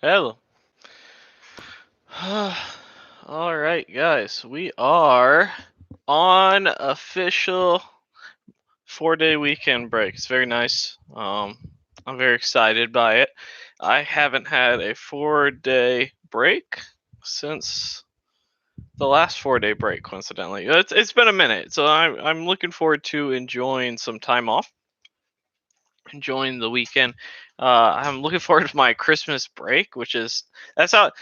Hello. All right, guys, we are on official 4-day weekend break. It's very nice. I'm very excited by it. I haven't had a 4-day break since the last 4-day break. Coincidentally, it's been a minute, so I'm looking forward to enjoying some time off, enjoying the weekend. I'm looking forward to my Christmas break, which is that's how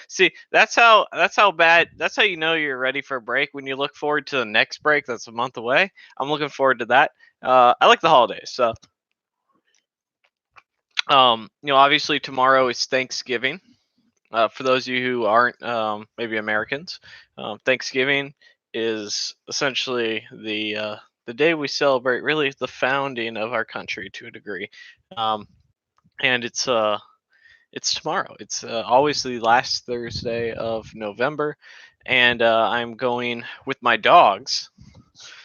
bad that's how you know you're ready for a break when you look forward to the next break that's a month away. I'm looking forward to that. I like the holidays, so obviously tomorrow is Thanksgiving. For those of you who aren't maybe Americans, Thanksgiving is essentially the day we celebrate really the founding of our country to a degree. Um, and it's tomorrow. It's always the last Thursday of November, and I'm going with my dogs.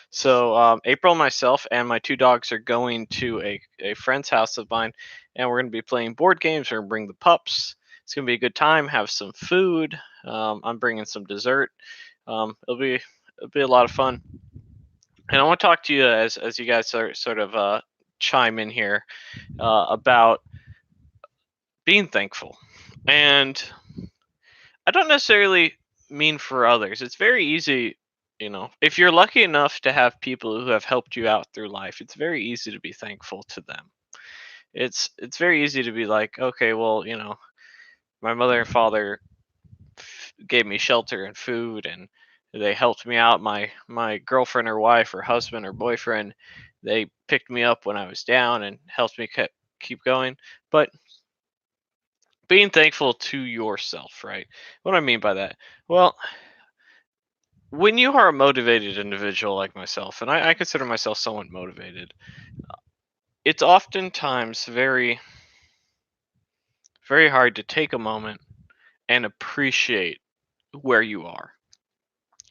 So April, myself, and my two dogs are going to a friend's house of mine, and we're going to be playing board games. We're going to bring the pups. It's going to be a good time. Have some food. I'm bringing some dessert. It'll be a lot of fun. And I want to talk to you as you guys are sort of chime in here about being thankful. And I don't necessarily mean for others. It's very easy, if you're lucky enough to have people who have helped you out through life, it's very easy to be thankful to them. It's very easy to be like, okay, well, my mother and father gave me shelter and food, and they helped me out. My girlfriend or wife or husband or boyfriend, they picked me up when I was down and helped me keep going. But being thankful to yourself, right? What do I mean by that? Well, when you are a motivated individual like myself, and I consider myself somewhat motivated, it's oftentimes very, very hard to take a moment and appreciate where you are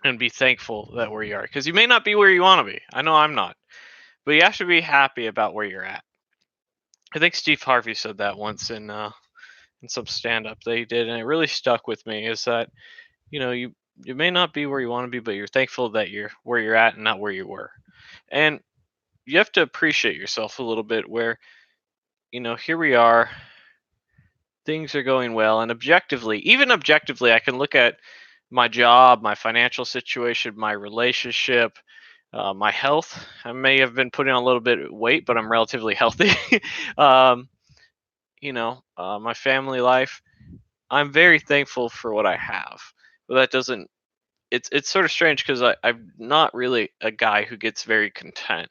and be thankful that where you are. Because you may not be where you want to be. I know I'm not. But you have to be happy about where you're at. I think Steve Harvey said that once in some stand up they did, and it really stuck with me, is that, you may not be where you want to be, but you're thankful that you're where you're at and not where you were. And you have to appreciate yourself a little bit where, here we are, things are going well, and even objectively, I can look at my job, my financial situation, my relationship, my health. I may have been putting on a little bit of weight, but I'm relatively healthy. um, my family life. I'm very thankful for what I have, but that doesn't. It's sort of strange because I'm not really a guy who gets very content.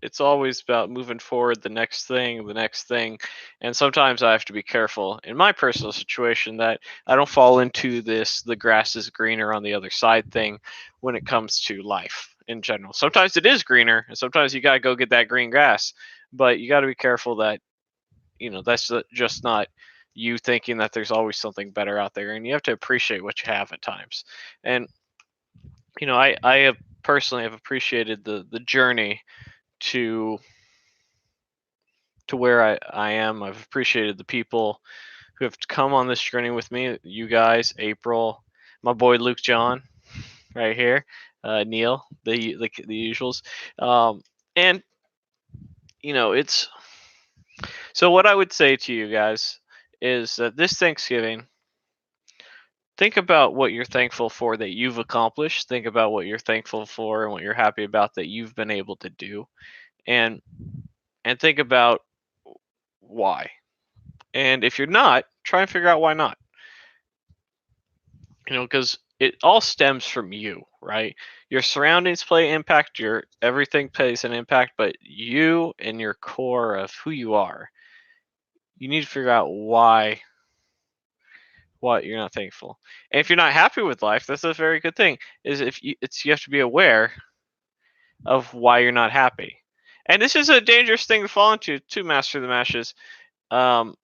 It's always about moving forward, the next thing. And sometimes I have to be careful in my personal situation that I don't fall into this the grass is greener on the other side thing when it comes to life in general. Sometimes it is greener, and sometimes you got to go get that green grass, but you got to be careful that, that's just not you thinking that there's always something better out there, and you have to appreciate what you have at times. And, I have personally have appreciated the journey to where I am. I've appreciated the people who have come on this journey with me. You guys, April, my boy Luke John, right here, Neil, the usuals, and it's so. What I would say to you guys is that this Thanksgiving, think about what you're thankful for that you've accomplished. Think about what you're thankful for and what you're happy about that you've been able to do, and think about why. And if you're not, try and figure out why not. Because it all stems from you, right? Your surroundings play impact, your everything plays an impact, but you and your core of who you are, you need to figure out why what you're not thankful. And if you're not happy with life, that's a very good thing. Is if you have to be aware of why you're not happy. And this is a dangerous thing to fall into to master the mashes. Um,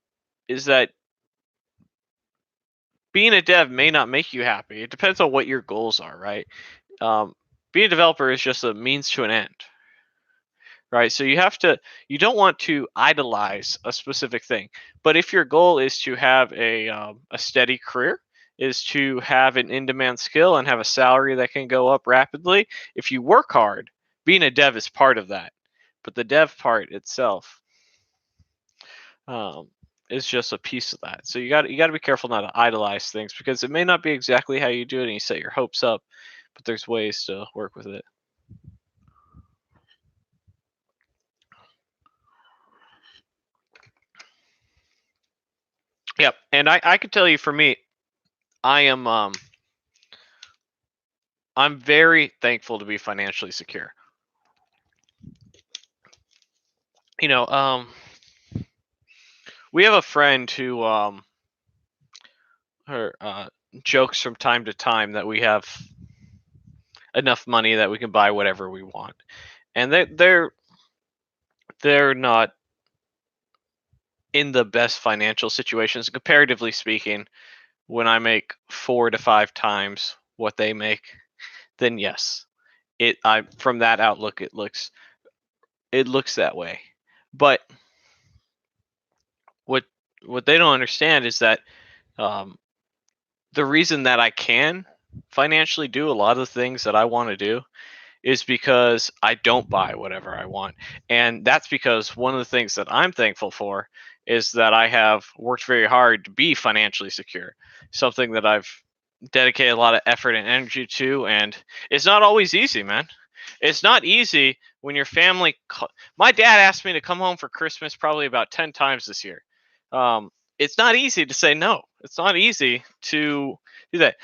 is that being a dev may not make you happy. It depends on what your goals are, right? Um, being a developer is just a means to an end. right? So you don't want to idolize a specific thing. But if your goal is to have a steady career, is to have an in-demand skill and have a salary that can go up rapidly, if you work hard, being a dev is part of that. But the dev part itself um, is just a piece of that. So you got to be careful not to idolize things, because it may not be exactly how you do it and you set your hopes up, but there's ways to work with it. Yep. And I could tell you, for me, I am I'm very thankful to be financially secure. You know, we have a friend who her jokes from time to time that we have enough money that we can buy whatever we want. And they're not in the best financial situations, comparatively speaking. When I make 4 to 5 times what they make, then yes, it I from that outlook it looks that way. But what what they don't understand is that um, the reason that I can financially do a lot of the things that I want to do is because I don't buy whatever I want. And that's because one of the things that I'm thankful for is that I have worked very hard to be financially secure, something that I've dedicated a lot of effort and energy to. And it's not always easy, man. It's not easy when your family. My dad asked me to come home for Christmas probably about 10 times this year. It's not easy to say no. It's not easy to do that.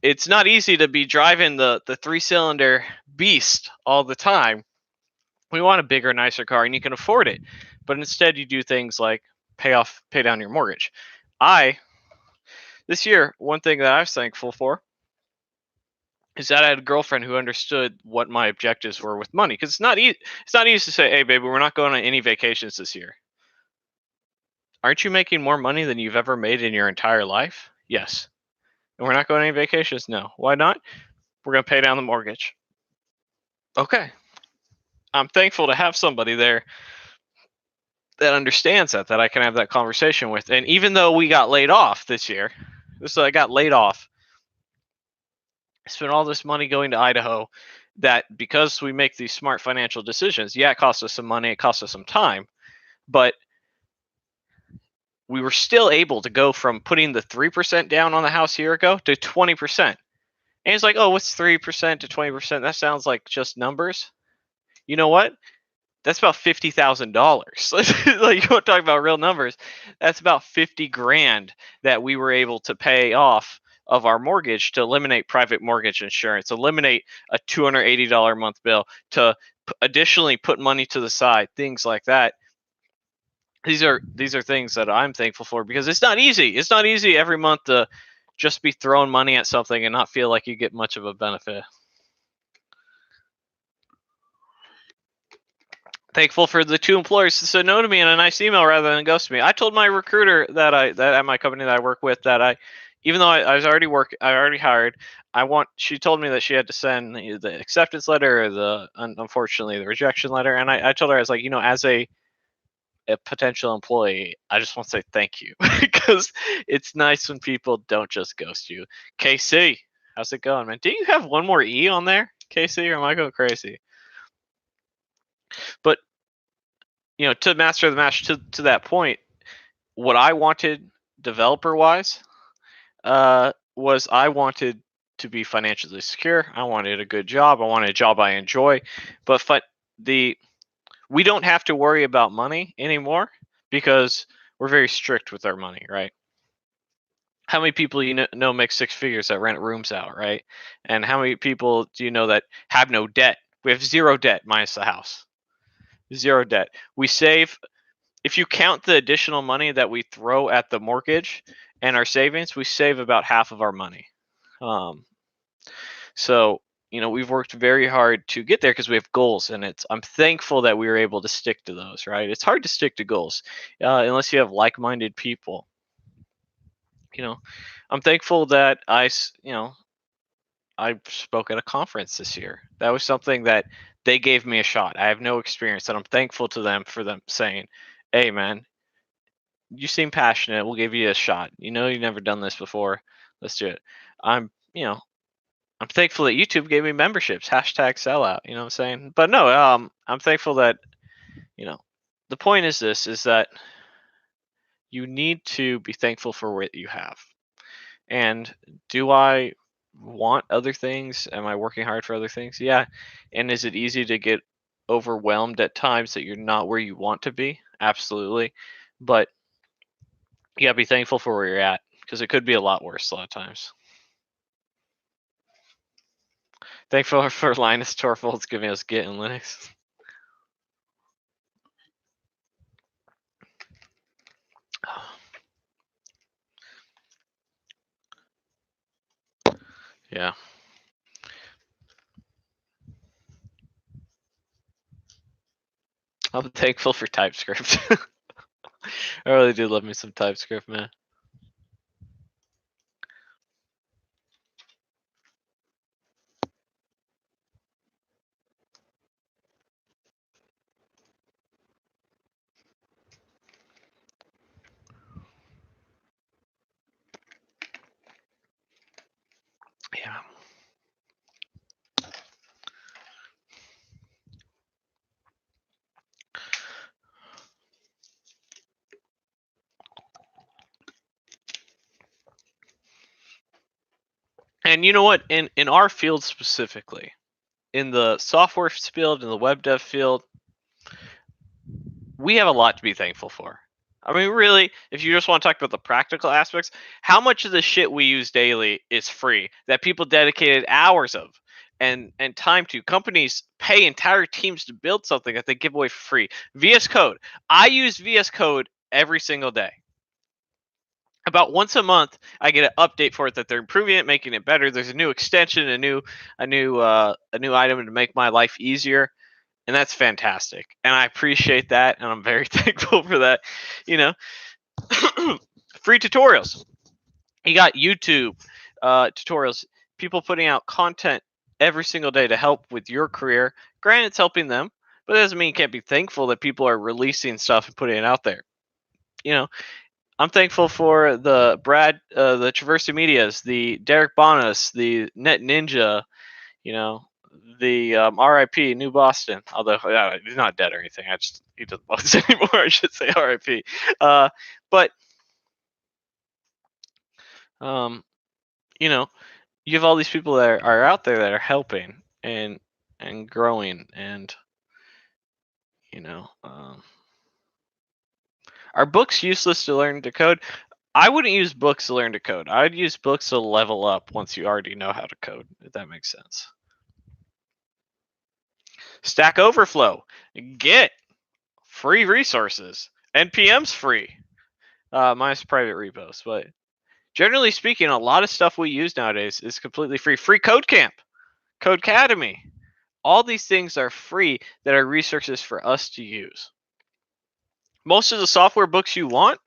It's not easy to be driving the 3-cylinder beast all the time. We want a bigger, nicer car, and you can afford it. But instead, you do things like pay down your mortgage. This year, one thing that I was thankful for is that I had a girlfriend who understood what my objectives were with money. Because it's not easy to say, "Hey, baby, we're not going on any vacations this year." Aren't you making more money than you've ever made in your entire life? Yes. And we're not going on any vacations? No. Why not? We're going to pay down the mortgage. Okay. I'm thankful to have somebody there that understands that I can have that conversation with. And even though we got laid off this year, so I got laid off, I spent all this money going to Idaho, that because we make these smart financial decisions, yeah, it costs us some money, it costs us some time, but we were still able to go from putting the 3% down on the house a year ago to 20%. And it's like, oh, what's 3% to 20%? That sounds like just numbers. You know what? That's about $50,000. Like, you want to talk about real numbers? That's about 50 grand that we were able to pay off of our mortgage, to eliminate private mortgage insurance, eliminate a $280 a month bill, to additionally put money to the side, things like that. These are things that I'm thankful for, because it's not easy. It's not easy every month to just be throwing money at something and not feel like you get much of a benefit. Thankful for the 2 employers who said no to me in a nice email rather than ghost me. I told my recruiter that at my company that I work with, that even though I was I already hired. She told me that she had to send the acceptance letter, or unfortunately the rejection letter, and I told her, I was like, as a potential employee, I just want to say thank you, because it's nice when people don't just ghost you. KC, how's it going, man? Do you have one more E on there, KC, or am I going crazy? But to master the match, to that point, what I wanted developer wise was, I wanted to be financially secure. I wanted a good job. I wanted a job I enjoy. But we don't have to worry about money anymore, because we're very strict with our money, right? How many people know make 6 figures that rent rooms out, right? And how many people do you know that have no debt? We have zero debt minus the house. Zero debt. We save. If you count the additional money that we throw at the mortgage and our savings, we save about half of our money. Um, so we've worked very hard to get there, because we have goals, and I'm thankful that we were able to stick to those. Right? It's hard to stick to goals unless you have like-minded people. I'm thankful that I spoke at a conference this year. That was something that they gave me a shot. I have no experience, and I'm thankful to them for them saying, "Hey, man, you seem passionate. We'll give you a shot. You know, you've never done this before. Let's do it." I'm, you know, I'm thankful that YouTube gave me memberships. Hashtag sellout. You know what I'm saying? But no, I'm thankful that, you know, the point is this: is that you need to be thankful for what you have. And do I want other things? Am I working hard for other things? Yeah. And is it easy to get overwhelmed at times that you're not where you want to be? Absolutely. But you gotta be thankful for where you're at, because it could be a lot worse a lot of times. Thankful for Linus Torvalds giving us Git and Linux. Yeah. I'm thankful for TypeScript. I really do love me some TypeScript, man. Yeah. And you know what? In our field specifically, in the software field, in the web dev field, we have a lot to be thankful for. I mean, really, if you just want to talk about the practical aspects, how much of the shit we use daily is free that people dedicated hours of and time to? Companies pay entire teams to build something that they give away for free. VS Code. I use VS Code every single day. About once a month, I get an update for it that they're improving it, making it better. There's a new extension, a new item to make my life easier, and that's fantastic. And I appreciate that, and I'm very thankful for that. You know, free tutorials. You got YouTube tutorials, people putting out content every single day to help with your career. Granted, it's helping them, but it doesn't mean you can't be thankful that people are releasing stuff and putting it out there. You know, I'm thankful for the Traversi Medias, the Derek Bonas, the Net Ninja, you know, the RIP New Boston. Although he's not dead or anything, he doesn't bust anymore. I should say RIP. But um, you know, you have all these people that are out there that are helping and growing, and you know, are books useless to learn to code? I wouldn't use books to learn to code. I'd use books to level up once you already know how to code, if that makes sense. Stack Overflow, Git, free resources. NPM's free, minus private repos. But generally speaking, a lot of stuff we use nowadays is completely free. Free Code Camp, Codecademy. All these things are free that are resources for us to use. Most of the software books you want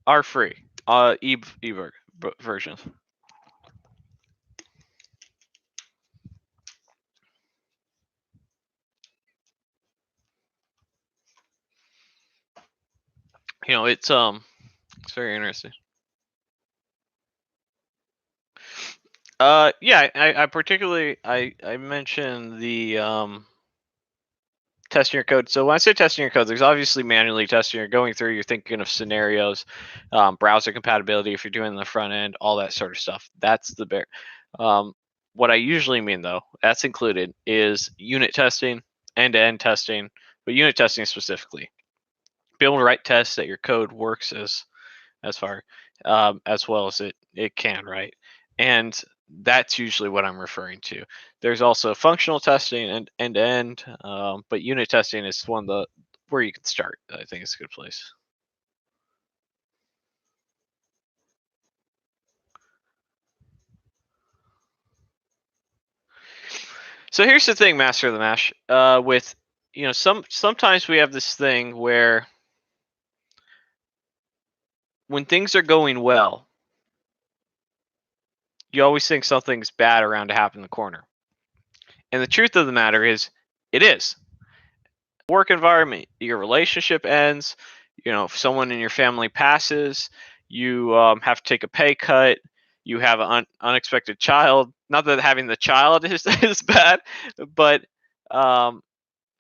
are free, ebook versions. You know, it's very interesting. Yeah, I particularly I mentioned the testing your code. So when I say testing your code, there's obviously manually testing. You're going through, you're thinking of scenarios, browser compatibility if you're doing the front end, all that sort of stuff. That's the bear. What I usually mean though, that's included, is unit testing, end-to-end testing, but unit testing specifically. Be able to write tests that your code works as far as well as it can, right? And that's usually what I'm referring to. There's also functional testing and end to end, but unit testing is one of the where you can start. I think it's a good place. So here's the thing, Master of the Mash. With sometimes we have this thing where when things are going well, you always think something's bad around to happen in the corner. And the truth of the matter is, it is. Work environment, your relationship ends, if someone in your family passes, you have to take a pay cut, you have an unexpected child. Not that having the child is bad, but um,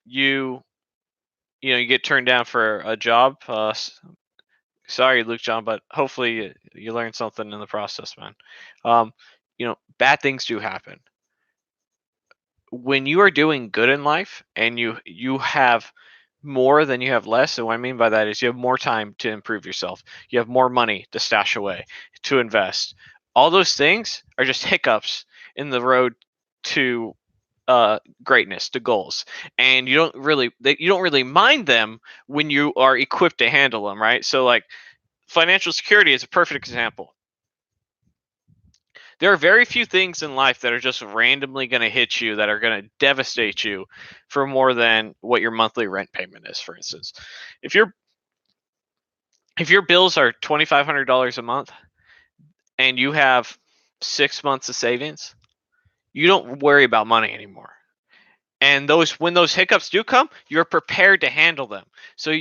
you you get turned down for a job. Sorry, Luke John, but hopefully you learned something in the process, man. Um, bad things do happen when you are doing good in life, and you have more than you have less. And what I mean by that is you have more time to improve yourself. You have more money to stash away, to invest. All those things are just hiccups in the road to greatness, to goals. And you don't really mind them when you are equipped to handle them, right? So like financial security is a perfect example. There are very few things in life that are just randomly going to hit you, that are going to devastate you for more than what your monthly rent payment is. For instance, if your bills are $2,500 a month and you have 6 months of savings, you don't worry about money anymore. And when those hiccups do come, you're prepared to handle them. So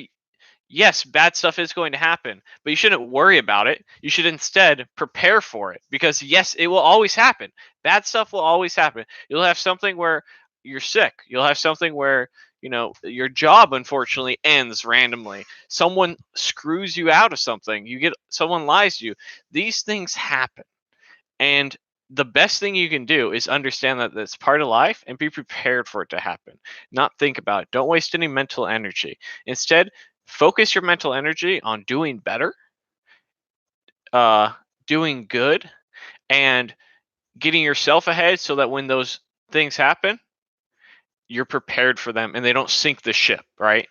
yes, bad stuff is going to happen, but you shouldn't worry about it. You should instead prepare for it, because yes, it will always happen. Bad stuff will always happen. You'll have something where you're sick. You'll have something where, your job unfortunately ends randomly. Someone screws you out of something. Someone lies to you. These things happen. And the best thing you can do is understand that that's part of life and be prepared for it to happen. Not think about it. Don't waste any mental energy. Instead, focus your mental energy on doing better, uh, doing good, and getting yourself ahead, so that when those things happen, you're prepared for them and they don't sink the ship, right?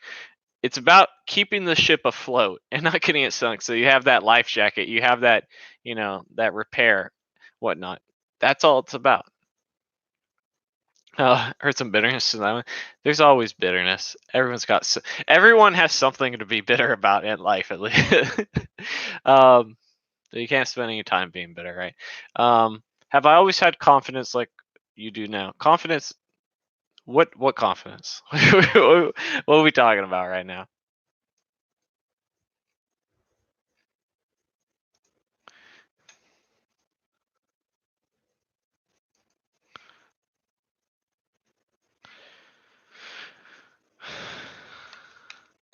It's about keeping the ship afloat and not getting it sunk. So you have that life jacket, you have that, that repair, whatnot. That's all it's about. Heard some bitterness in that one. There's always bitterness. Everyone has something to be bitter about in life, at least. um, so you can't spend any time being bitter, right? Have I always had confidence like you do now? Confidence? What confidence? What are we talking about right now?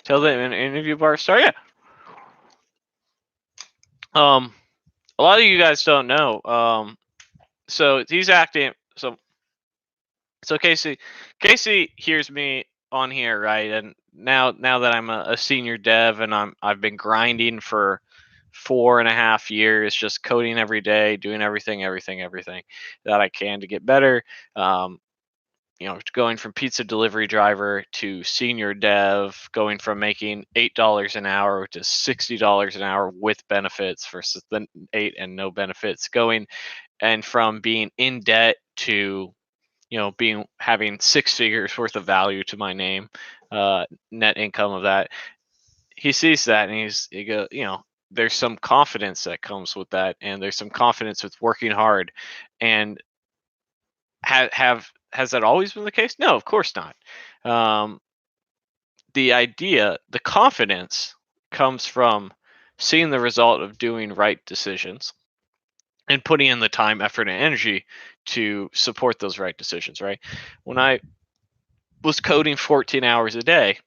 Till the interview part start? Yeah. A lot of you guys don't know. So he's acting. So Casey hears me on here, right? And now that I'm a senior dev, and I've been grinding for 4.5 years, just coding every day, doing everything that I can to get better. Um, going from pizza delivery driver to senior dev, going from making $8 an hour to $60 an hour with benefits versus the 8 and no benefits, and from being in debt to having 6 figures worth of value to my name, net income of that. He sees that, and he goes, there's some confidence that comes with that, and there's some confidence with working hard. And has that always been the case? No, of course not. Um, the confidence comes from seeing the result of doing right decisions and putting in the time, effort, and energy to support those right decisions. Right? When I was coding 14 hours a day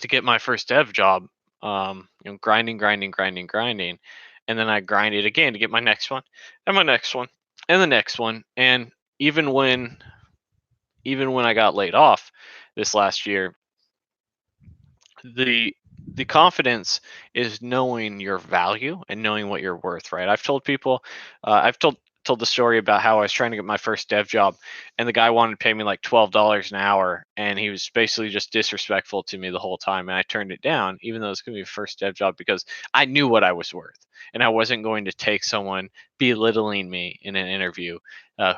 to get my first dev job, grinding, and then I grinded again to get my next one, and my next one, and the next one, and even when I got laid off this last year, the confidence is knowing your value and knowing what you're worth, right? I've told people, I've told the story about how I was trying to get my first dev job, and the guy wanted to pay me like $12 an hour, and he was basically just disrespectful to me the whole time, and I turned it down, even though it's going to be a first dev job, because I knew what I was worth, and I wasn't going to take someone belittling me in an interview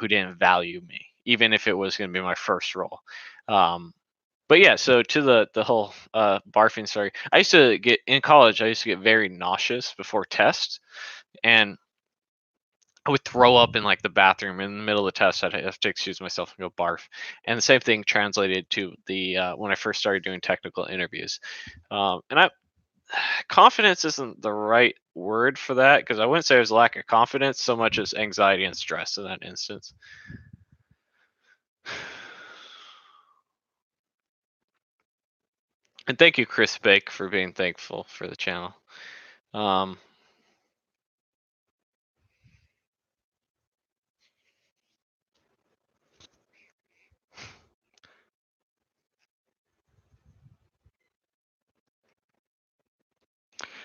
who didn't value me, even if it was going to be my first role. But yeah, so to the whole barfing story, I used to get in college. I used to get very nauseous before tests, and I would throw up in like the bathroom in the middle of the test. I'd have to excuse myself and go barf. And the same thing translated to the when I first started doing technical interviews. And I confidence isn't the right word for that because I wouldn't say it was lack of confidence so much as anxiety and stress in that instance. And thank you, Chris Bake, for being thankful for the channel. Um,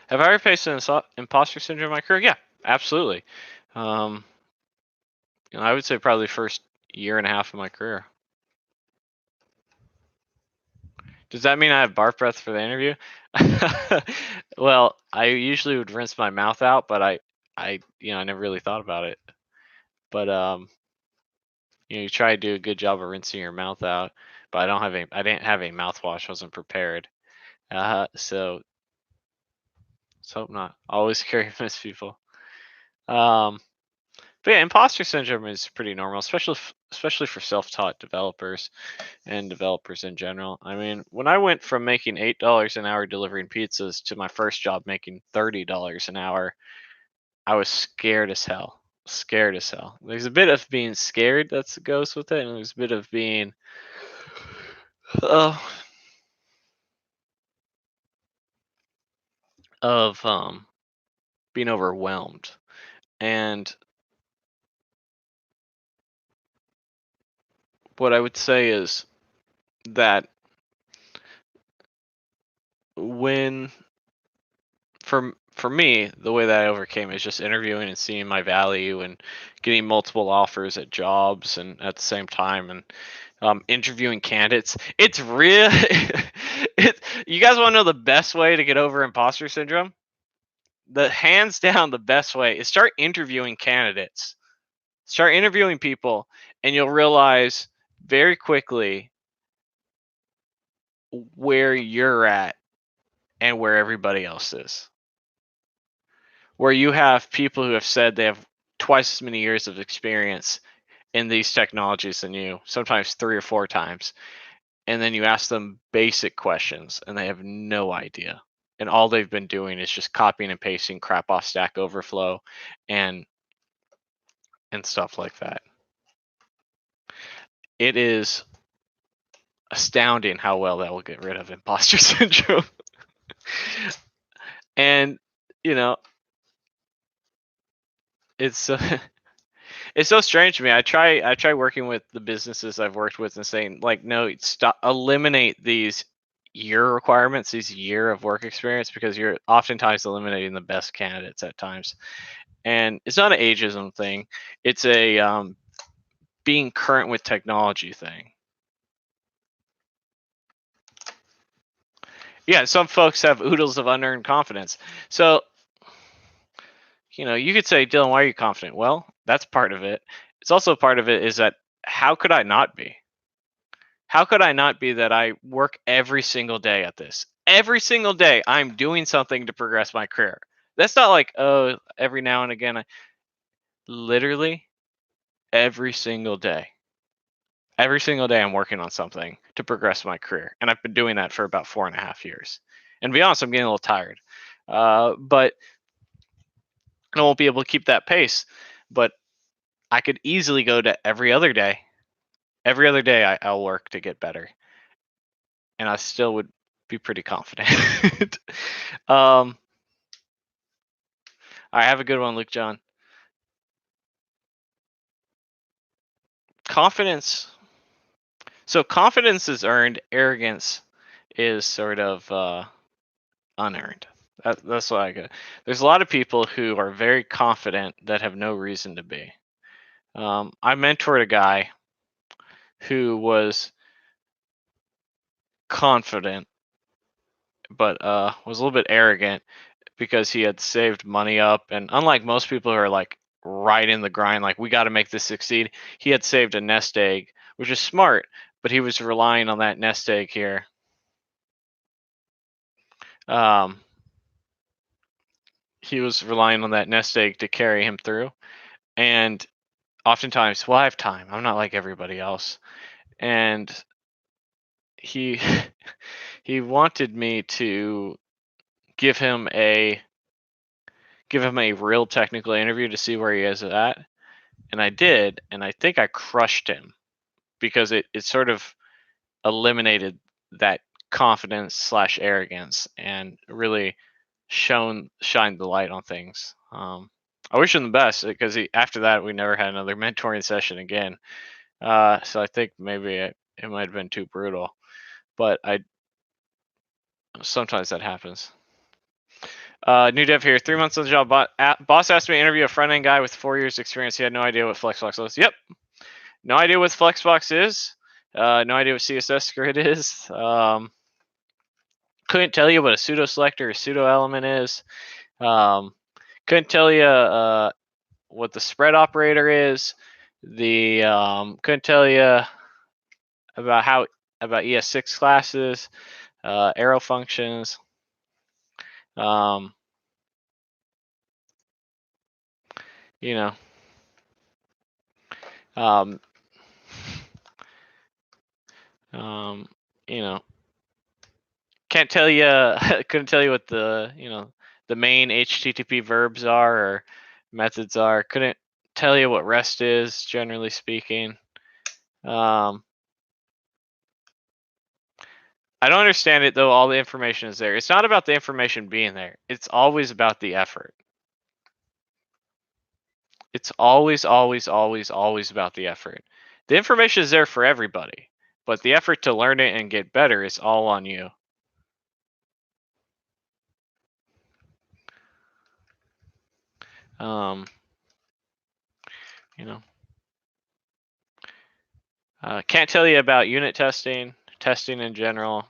have I ever faced an imposter syndrome in my career? Yeah, absolutely. Um, I would say probably first year and a half of my career. Does that mean I have barf breath for the interview? Well, I usually would rinse my mouth out, but I never really thought about it. But you try to do a good job of rinsing your mouth out. But I didn't have a mouthwash. I wasn't prepared. So let's hope not. Always carry most people. Um, but yeah, imposter syndrome is pretty normal, especially for self-taught developers and developers in general. I mean, when I went from making $8 an hour delivering pizzas to my first job making $30 an hour, I was scared as hell. Scared as hell. There's a bit of being scared that goes with it, and there's a bit of being, uh, of being overwhelmed. And what I would say is that when for me, the way that I overcame is just interviewing and seeing my value and getting multiple offers at jobs and at the same time and interviewing candidates. It's real. You guys want to know the best way to get over imposter syndrome? The hands down the best way is start interviewing candidates. Start interviewing people, and you'll realize very quickly where you're at and where everybody else is. Where you have people who have said they have twice as many years of experience in these technologies than you, sometimes 3 or 4 times. And then you ask them basic questions and they have no idea. And all they've been doing is just copying and pasting crap off Stack Overflow and stuff like that. It is astounding how well that will get rid of imposter syndrome. And you know, it's it's so strange to me. I try working with the businesses I've worked with and saying like, no, stop, eliminate these year requirements, these year of work experience, because you're oftentimes eliminating the best candidates at times. And it's not an ageism thing; it's a being current with technology thing. Yeah, some folks have oodles of unearned confidence. So you could say, Dylan, why are you confident? Well, that's part of it. It's also part of it is that how could I not be? How could I not be that I work every single day at this? Every single day I'm doing something to progress my career. That's not like, oh, every now and again. Literally every single day. Every single day I'm working on something to progress my career. And I've been doing that for about 4.5 years. And to be honest, I'm getting a little tired. But I won't be able to keep that pace. But I could easily go to every other day. Every other day I'll work to get better. And I still would be pretty confident. I have a good one, Luke John. Confidence. So confidence is earned. Arrogance is sort of unearned. That's what I get. There's a lot of people who are very confident that have no reason to be. I mentored a guy who was confident, but was a little bit arrogant because he had saved money up. And unlike most people who are like right in the grind, like we got to make this succeed, he had saved a nest egg, which is smart, but he was relying on that nest egg here. Um, he was relying on that nest egg to carry him through. And oftentimes, well, I have time. I'm not like everybody else. And he he wanted me to give him a real technical interview to see where he is at. And I did, and I think I crushed him because it sort of eliminated that confidence slash arrogance and really shined the light on things. I wish him the best because after that we never had another mentoring session again. So I think maybe it might have been too brutal, but I sometimes that happens. New dev here, 3 months on the job. Boss asked me to interview a front end guy with 4 years experience. He had no idea what Flexbox was. Yep, no idea what Flexbox is. No idea what CSS grid is. Couldn't tell you what a pseudo selector or pseudo element is. Couldn't tell you what the spread operator is. Couldn't tell you about ES6 classes, arrow functions. You know, you know, can't tell you. Couldn't tell you what the the main HTTP verbs are or methods are. Couldn't tell you what REST is, generally speaking. I don't understand it though. All the information is there. It's not about the information being there. It's always about the effort. It's always, always, always, always about the effort. The information is there for everybody, but the effort to learn it and get better is all on you. Can't tell you about unit testing in general.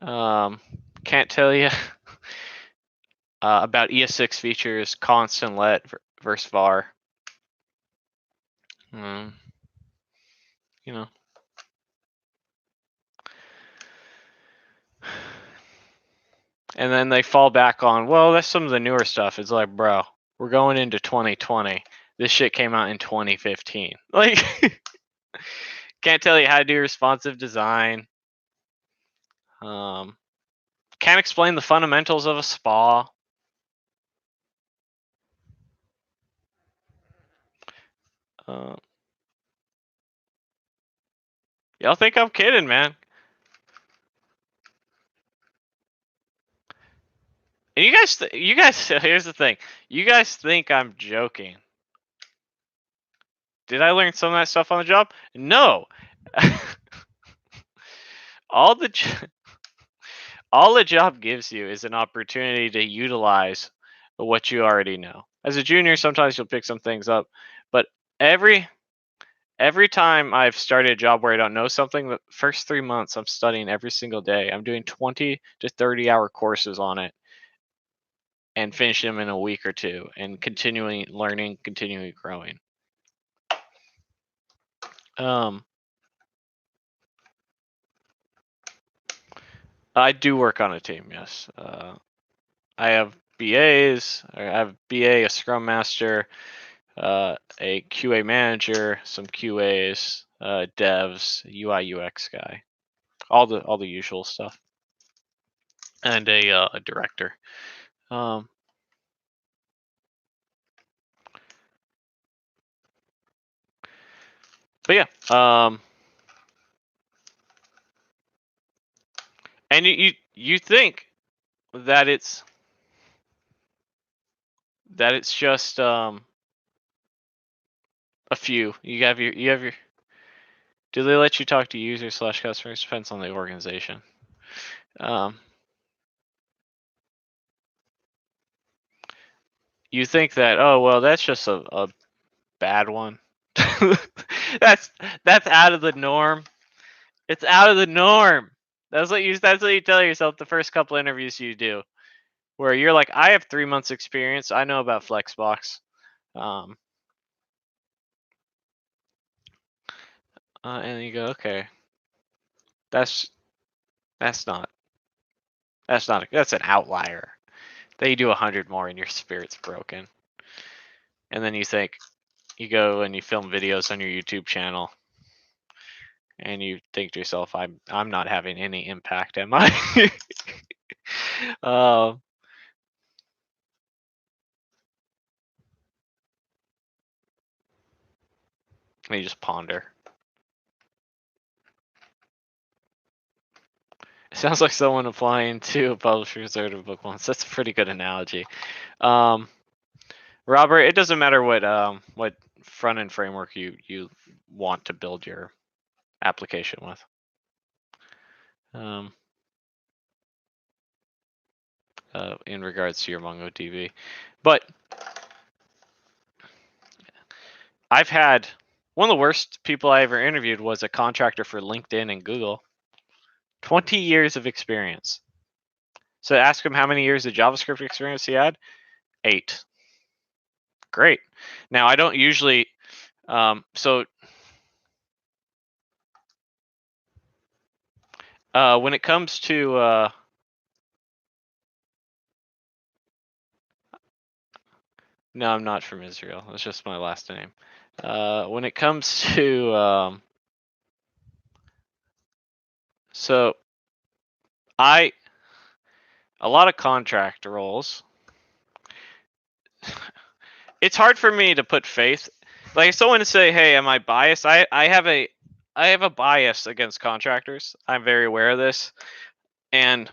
Can't tell you about ES6 features, const and let versus var. And then they fall back on, well, that's some of the newer stuff. It's like, bro, we're going into 2020. This shit came out in 2015. Like, can't tell you how to do responsive design. Can't explain the fundamentals of a spa. Y'all think I'm kidding, man. And you guys, here's the thing. You guys think I'm joking. Did I learn some of that stuff on the job? No. all the job gives you is an opportunity to utilize what you already know. As a junior, sometimes you'll pick some things up, but every time I've started a job where I don't know something, the first 3 months I'm studying every single day. I'm doing 20 to 30 hour courses on it and finish them in a week or two and continuing learning, continuing growing. I do work on a team, yes. I have BAs. I have BA, a Scrum Master, a QA manager, some QAs, devs, UI UX guy, all the usual stuff, and a director. But yeah, and you think that it's just a few. You have your. Do they let you talk to users / customers? Depends on the organization. You think that, oh well, that's just a bad one. that's out of the norm. It's out of the norm. That's what you tell yourself the first couple interviews you do, where you're like, I have 3 months experience. I know about Flexbox. And you go, okay, that's not that's an outlier. Then you do 100 more and your spirit's broken. and then you go and you film videos on your YouTube channel, and you think to yourself, I'm not having any impact, am I? um, and you just ponder. It sounds like someone applying to a publisher's order book once. That's a pretty good analogy. Robert, it doesn't matter what front end framework you want to build your application with. In regards to your MongoDB, but I've had one of the worst people I ever interviewed was a contractor for LinkedIn and Google. 20 years of experience. So ask him how many years of JavaScript experience he had. 8. Great. Now I don't usually. When it comes to no, I'm not from Israel. That's just my last name. When it comes to a lot of contract roles. It's hard for me to put faith. Like if someone to say, "Hey, am I biased?" I have a bias against contractors. I'm very aware of this, and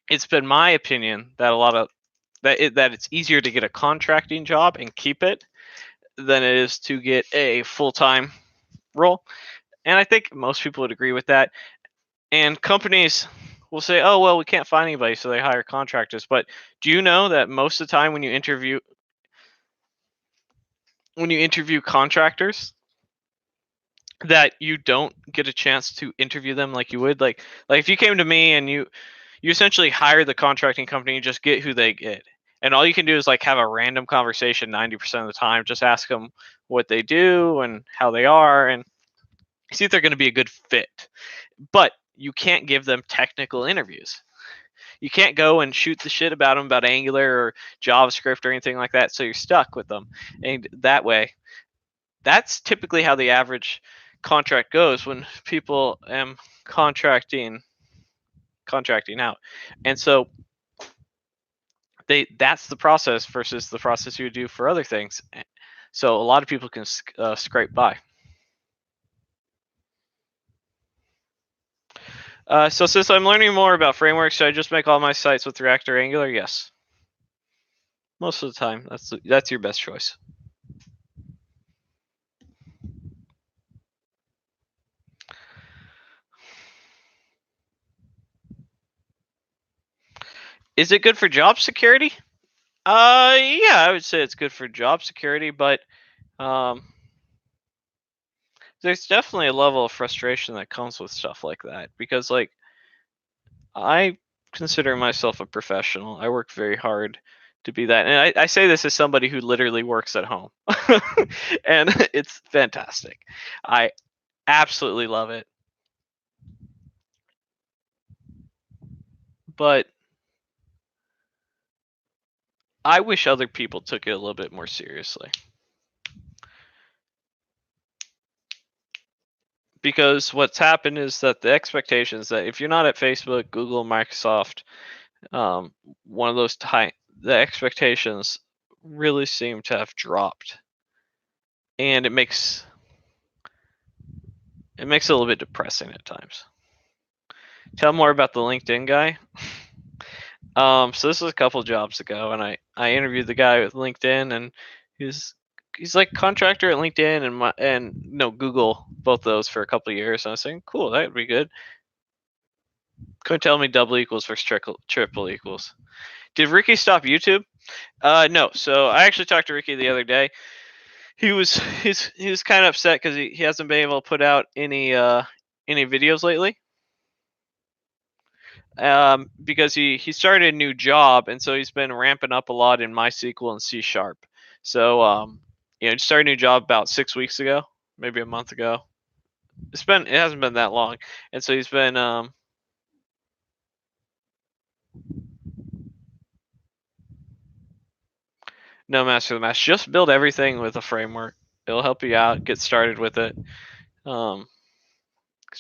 it's been my opinion that that it's easier to get a contracting job and keep it than it is to get a full-time role. And I think most people would agree with that. And companies will say, "Oh, well, we can't find anybody, so they hire contractors." But do you know that most of the time when you interview contractors, that you don't get a chance to interview them like you would like if you came to me and you essentially hire the contracting company and just get who they get, and all you can do is like have a random conversation 90% of the time, just ask them what they do and how they are and see if they're going to be a good fit. But you can't give them technical interviews. You can't go and shoot the shit about them about Angular or JavaScript or anything like that, so you're stuck with them. And that way, that's typically how the average contract goes when people contracting out. And so that's the process versus the process you would do for other things. So a lot of people can scrape by. So since I'm learning more about frameworks, should I just make all my sites with React or Angular? Yes. Most of the time, that's your best choice. Is it good for job security? Yeah, I would say it's good for job security, but there's definitely a level of frustration that comes with stuff like that because, like, I consider myself a professional. I work very hard to be that, and I say this as somebody who literally works at home, and it's fantastic. I absolutely love it, but I wish other people took it a little bit more seriously. Because what's happened is that the expectations that if you're not at Facebook, Google, Microsoft, one of those the expectations really seem to have dropped, and it makes it a little bit depressing at times. Tell more about the LinkedIn guy. So this was a couple jobs ago, and I interviewed the guy with LinkedIn, and he's like contractor at LinkedIn and no Google, both those for a couple of years. And I was saying, cool, that would be good. Couldn't tell me double equals versus triple equals. Did Ricky stop YouTube? No. So I actually talked to Ricky the other day. He was kind of upset because he hasn't been able to put out any videos lately. Because he started a new job, and so he's been ramping up a lot in MySQL and C#. So he started a new job about 6 weeks ago, maybe a month ago. It hasn't been that long, and so he's been No master the master. Just build everything with a framework. It'll help you out. Get started with it. Because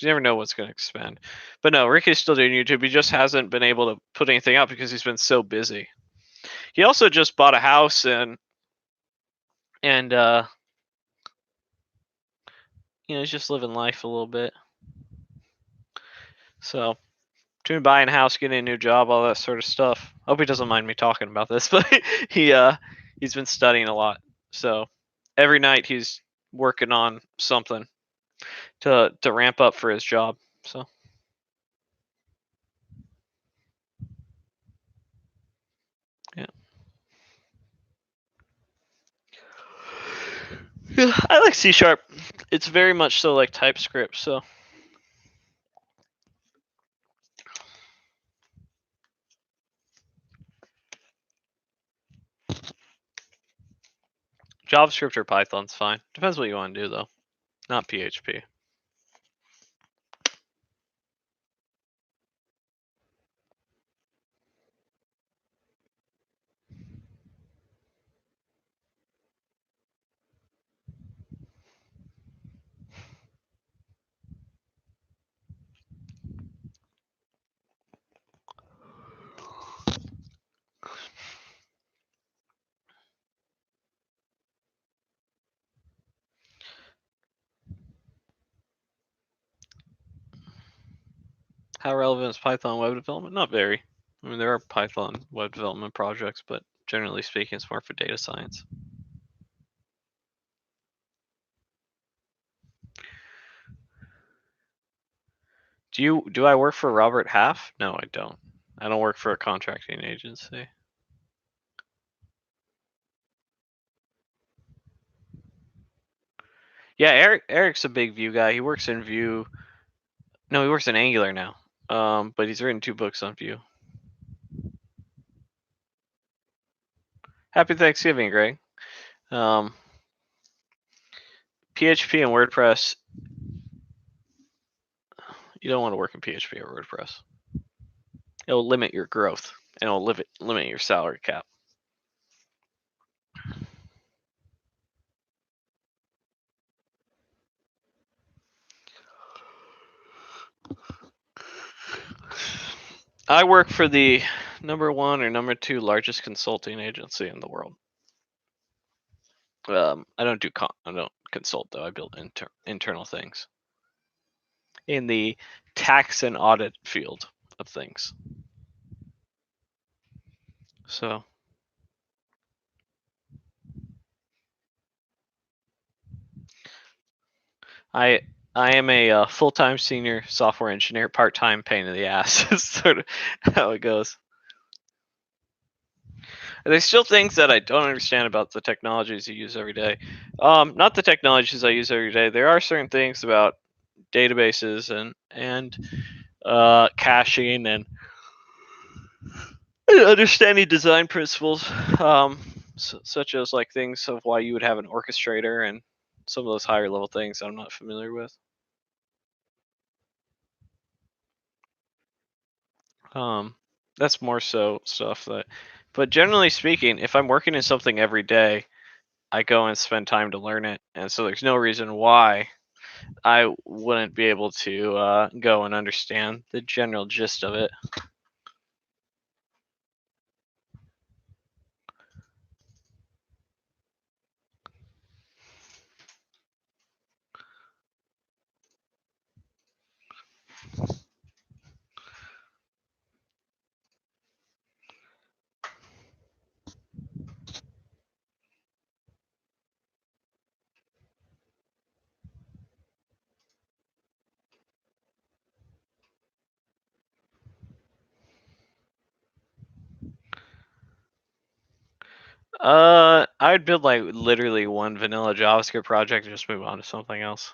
you never know what's going to expand. But no, Ricky's still doing YouTube. He just hasn't been able to put anything out because he's been so busy. He also just bought a house and he's just living life a little bit. So between buying a house, getting a new job, all that sort of stuff. I hope he doesn't mind me talking about this, but he's been studying a lot. So every night he's working on something to ramp up for his job. So yeah. Yeah, I like C#. It's very much so like TypeScript. So JavaScript or Python's fine. Depends what you want to do though. Not PHP. How relevant is Python web development? Not very. I mean, there are Python web development projects, but generally speaking, it's more for data science. Do I work for Robert Half? No, I don't. I don't work for a contracting agency. Yeah, Eric's a big Vue guy. He works in Vue. No, he works in Angular now. But he's written 2 books on Vue. Happy Thanksgiving, Greg. PHP and WordPress. You don't want to work in PHP or WordPress. It'll limit your growth and it'll limit your salary cap. I work for the number 1 or number 2 largest consulting agency in the world. I don't consult though. I build internal things in the tax and audit field of things. So I am a full-time senior software engineer, part-time pain in the ass. Is sort of how it goes. There's still things that I don't understand about the technologies you use every day. Not the technologies I use every day. There are certain things about databases and caching and understanding design principles, such as like things of why you would have an orchestrator and some of those higher level things I'm not familiar with. That's more so stuff that, but generally speaking, if I'm working in something every day, I go and spend time to learn it, and so there's no reason why I wouldn't be able to go and understand the general gist of it. I'd build like literally one vanilla JavaScript project and just move on to something else.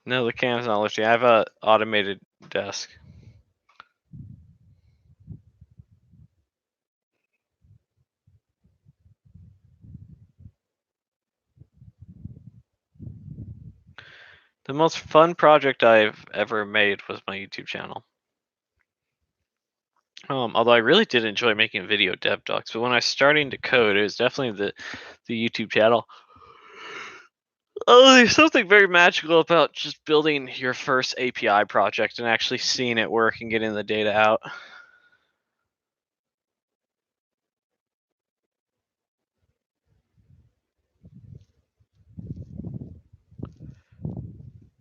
No, the cam's not lifting. I have a automated desk. The most fun project I've ever made was my YouTube channel. Although I really did enjoy making video dev docs, but when I was starting to code, it was definitely the YouTube channel. Oh, there's something very magical about just building your first API project and actually seeing it work and getting the data out.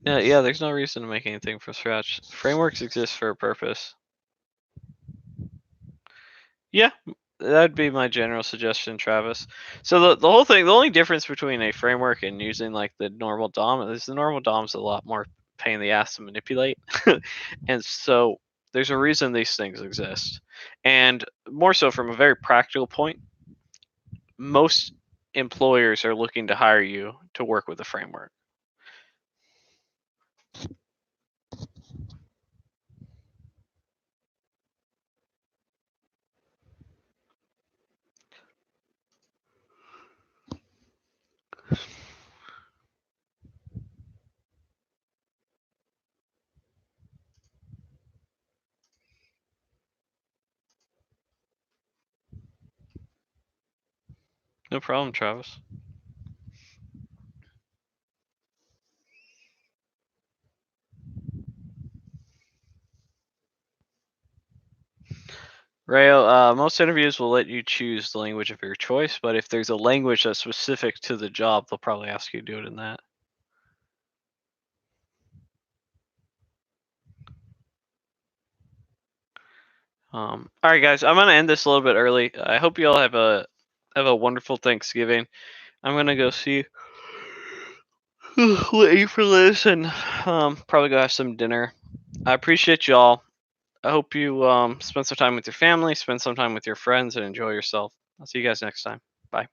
Yeah, there's no reason to make anything from scratch. Frameworks exist for a purpose. Yeah, that'd be my general suggestion, Travis. So the whole thing, the only difference between a framework and using like the normal DOM is the normal DOM's a lot more pain in the ass to manipulate. And so there's a reason these things exist. And more so from a very practical point, most employers are looking to hire you to work with a framework. No problem, Travis. Rayo, most interviews will let you choose the language of your choice, but if there's a language that's specific to the job, they'll probably ask you to do it in that. All right, guys, I'm gonna end this a little bit early. I hope you all have a wonderful Thanksgiving. I'm gonna go see what eat for this and probably go have some dinner. I appreciate y'all. I hope you spend some time with your family, spend some time with your friends, and enjoy yourself. I'll see you guys next time. Bye.